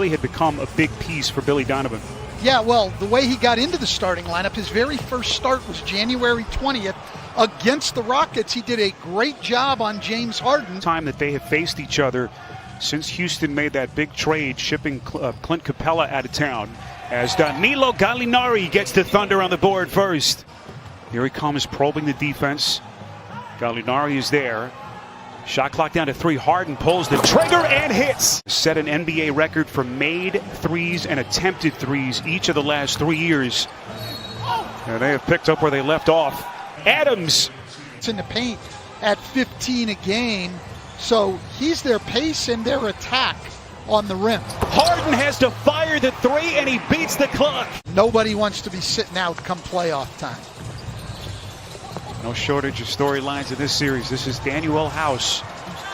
really had become a big piece for Billy Donovan. Yeah, well, the way he got into the starting lineup, his very first start was January 20th against the Rockets. He did a great job on James Harden. Time that they have faced each other since Houston made that big trade, shipping Clint Capella out of town, as Danilo Gallinari gets the Thunder on the board first. Here he comes, probing the defense. Gallinari is there. Shot clock down to 3. Harden pulls the trigger and hits. Set an NBA record for made threes and attempted threes each of the last 3 years. And they have picked up where they left off. Adams. It's in the paint at 15 a game. So he's their pace and their attack on the rim. Harden has to fire the 3 and he beats the clock. Nobody wants to be sitting out come playoff time. No shortage of storylines in this series. This is Danuel House.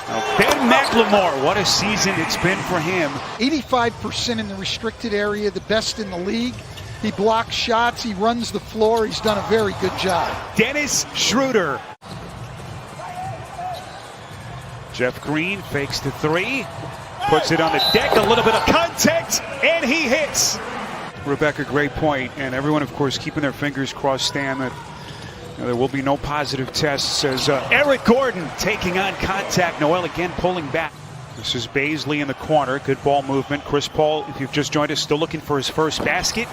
Now Ben McLemore, what a season it's been for him. 85% in the restricted area, the best in the league. He blocks shots, he runs the floor, he's done a very good job. Dennis Schroeder. Jeff Green fakes the 3, puts it on the deck, a little bit of contact, and he hits. Rebecca, great point, and everyone, of course, keeping their fingers crossed, Stan, that there will be no positive tests as Eric Gordon taking on contact. Noel again pulling back. This is Baisley in the corner. Good ball movement. Chris Paul, if you've just joined us, still looking for his first basket.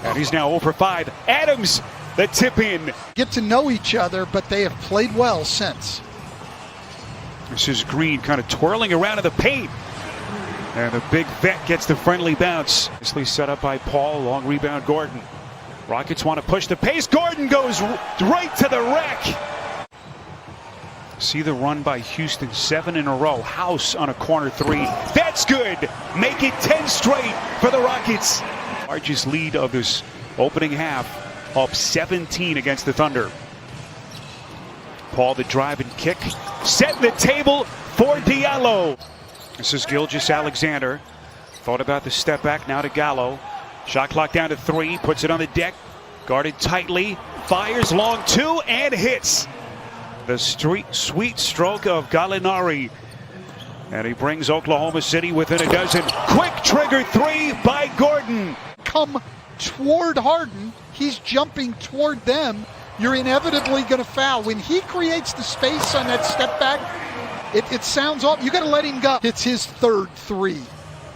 And he's now over 5. Adams, the tip in. Get to know each other, but they have played well since. This is Green kind of twirling around in the paint. And the big vet gets the friendly bounce. Nicely set up by Paul. Long rebound, Gordon. Rockets want to push the pace. Gordon goes right to the rack. See the run by Houston, 7 in a row. House on a corner 3. That's good. Make it 10 straight for the Rockets. Largest lead of this opening half, up 17 against the Thunder. Paul the drive and kick. Setting the table for Diallo. This is Gilgeous-Alexander. Thought about the step back, now to Gallo. Shot clock down to 3, puts it on the deck, guarded tightly, fires long 2, and hits. The sweet stroke of Gallinari. And he brings Oklahoma City within a dozen. Quick trigger 3 by Gordon. Come toward Harden, he's jumping toward them. You're inevitably going to foul. When he creates the space on that step back, it sounds off. You got to let him go. It's his 3rd 3.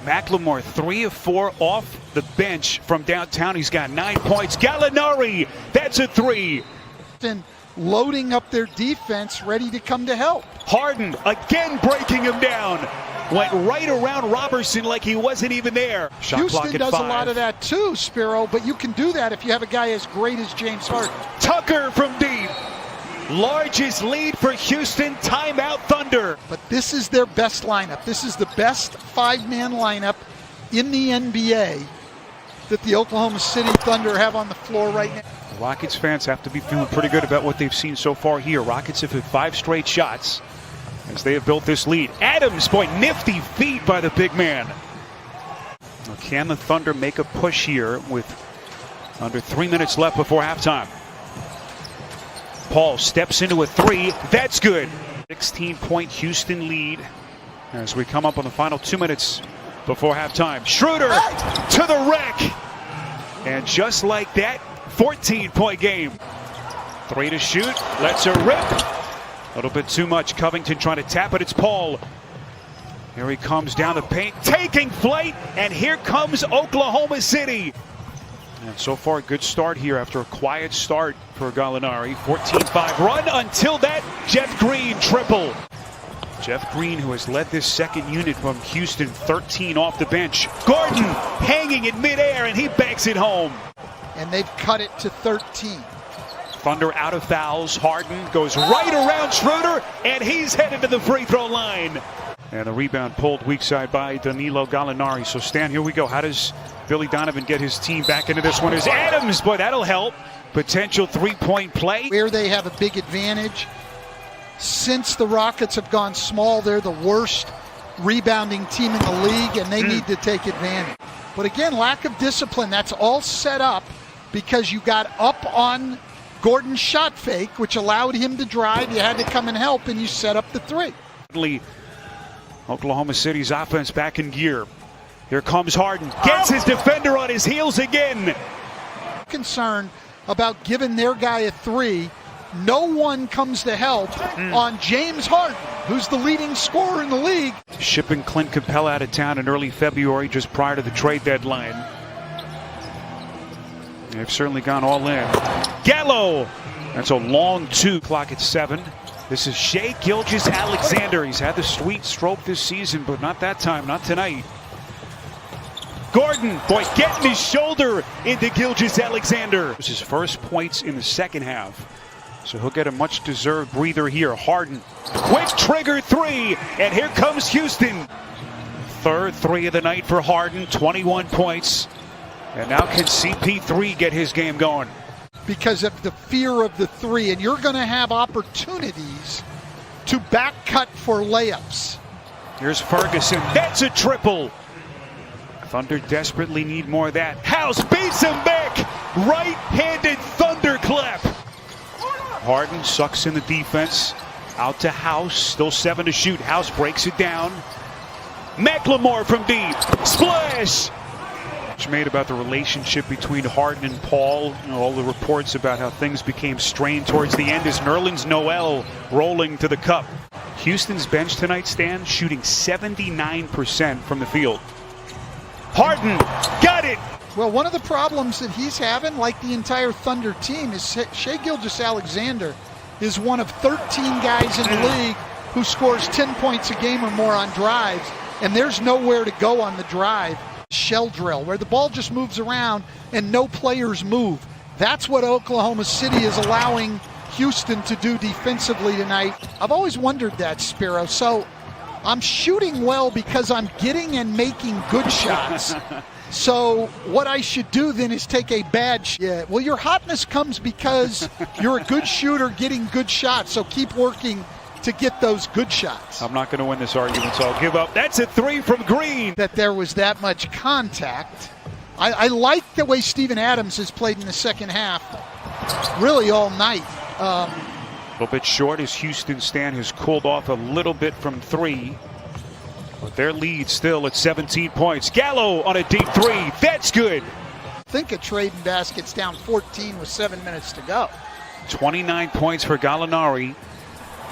McLemore 3 of 4 off the bench from downtown. He's got 9 points. Gallinari, that's a 3. And loading up their defense, ready to come to help. Harden again breaking him down. Went right around Robertson like he wasn't even there. Shot Houston does 5. a lot of that too, Spiro, but you can do that if you have a guy as great as James Harden. Tucker from deep. Largest lead for Houston. Timeout Thunder. But this is their best lineup. This is the best 5-man lineup in the NBA that the Oklahoma City Thunder have on the floor right now. Rockets fans have to be feeling pretty good about what they've seen so far here. Rockets have hit 5 straight shots as they have built this lead. Adams, boy, nifty feet by the big man. Now, can the Thunder make a push here with under 3 minutes left before halftime? Paul steps into a 3. That's good. 16-point Houston lead as we come up on the final 2 minutes before halftime. Schroeder to the rack. And just like that, 14-point game. 3 to shoot. Lets her rip. A little bit too much. Covington trying to tap it. It's Paul. Here he comes down the paint, taking flight. And here comes Oklahoma City. And so far, a good start here after a quiet start for Gallinari. 14-5 run until that Jeff Green triple. Jeff Green, who has led this second unit from Houston, 13 off the bench. Gordon hanging in midair, and he banks it home. And they've cut it to 13. Thunder out of fouls. Harden goes right around Schroeder, and he's headed to the free throw line. And the rebound pulled weak side by Danilo Gallinari. So, Stan, here we go. How does Billy Donovan get his team back into this one? Is Adams, boy, that'll help. Potential 3-point play. Where they have a big advantage. Since the Rockets have gone small, they're the worst rebounding team in the league, and they need to take advantage. But again, lack of discipline. That's all set up because you got up on Gordon's shot fake, which allowed him to drive. You had to come and help, and you set up the 3. Oklahoma City's offense back in gear. Here comes Harden. Gets his defender on his heels again. Concerned about giving their guy a three. No one comes to help on James Harden, who's the leading scorer in the league. Shipping Clint Capella out of town in early February, just prior to the trade deadline. They've certainly gone all in. Gallo! That's a long 2. Clock at 7. This is Shai Gilgeous-Alexander. He's had the sweet stroke this season, but not that time, not tonight. Gordon, boy, getting his shoulder into Gilgeous-Alexander. This is his first points in the second half. So he'll get a much-deserved breather here. Harden, quick trigger 3, and here comes Houston. Third 3 of the night for Harden, 21 points. And now can CP3 get his game going? Because of the fear of the 3, and you're going to have opportunities to back cut for layups. Here's Ferguson. That's a triple. Thunder desperately need more of that. House beats him back. Right-handed thunderclap. Harden sucks in the defense. Out to House. Still 7 to shoot. House breaks it down. McLemore from deep. Splash. Much made about the relationship between Harden and Paul. You know, all the reports about how things became strained towards the end as Nerlens Noel rolling to the cup. Houston's bench tonight, Stan, shooting 79% from the field. Harden got it. Well, one of the problems that he's having, like the entire Thunder team, is Shai Gilgeous-Alexander is one of 13 guys in the league who scores 10 points a game or more on drives, and there's nowhere to go on the drive. Shell drill, where the ball just moves around and no players move. That's what Oklahoma City is allowing Houston to do defensively tonight. I've always wondered that, Spiro. So I'm shooting well because I'm getting and making good shots. So what I should do then is take a bad shot. Yeah, well, your hotness comes because you're a good shooter getting good shots. So keep working to get those good shots. I'm not going to win this argument, so I'll give up. That's a 3 from Green. That there was that much contact. I like the way Steven Adams has played in the second half, really all night. A little bit short as Houston Stan has cooled off a little bit from 3. But their lead still at 17 points. Gallo on a deep 3. That's good. Think of trading baskets down 14 with 7 minutes to go. 29 points for Gallinari.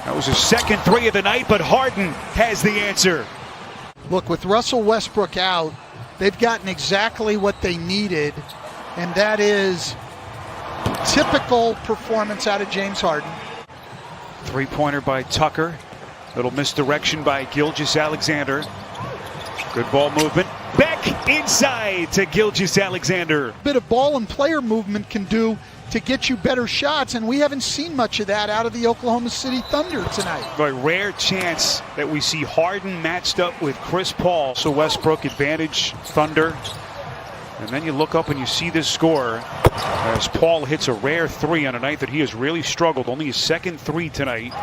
That was his second 3 of the night, but Harden has the answer. Look, with Russell Westbrook out, they've gotten exactly what they needed, and that is typical performance out of James Harden. 3-pointer by Tucker. Little misdirection by Gilgeous-Alexander. Good ball movement. Back inside to Gilgeous-Alexander. Bit of ball and player movement can do to get you better shots, and we haven't seen much of that out of the Oklahoma City Thunder tonight. A rare chance that we see Harden matched up with Chris Paul. So Westbrook advantage Thunder. And then you look up and you see this score as Paul hits a rare 3 on a night that he has really struggled. Only his second 3 tonight.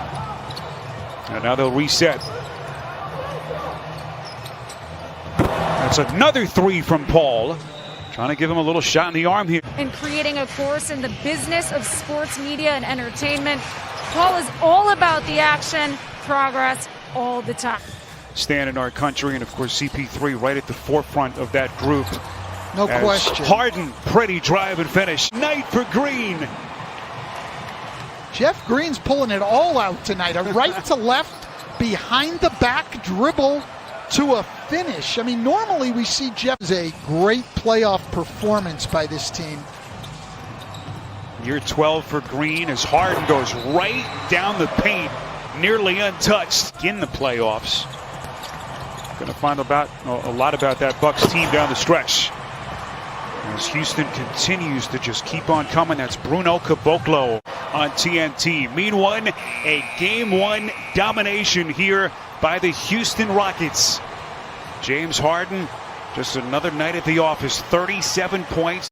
And now they'll reset. That's another 3 from Paul. Trying to give him a little shot in the arm here. And creating a course in the business of sports media and entertainment. Paul is all about the action, progress, all the time. Stan in our country, and of course CP3 right at the forefront of that group. No question. Harden, pretty drive and finish. Night for Green. Jeff Green's pulling it all out tonight. A right to left, behind the back dribble to a finish. I mean, normally we see Jeff as a great playoff performance by this team. Year 12 for Green as Harden goes right down the paint, nearly untouched in the playoffs. Going to find out a lot about that Bucks team down the stretch. As Houston continues to just keep on coming. That's Bruno Caboclo on TNT. Meanwhile, a Game 1 domination here by the Houston Rockets. James Harden, just another night at the office, 37 points.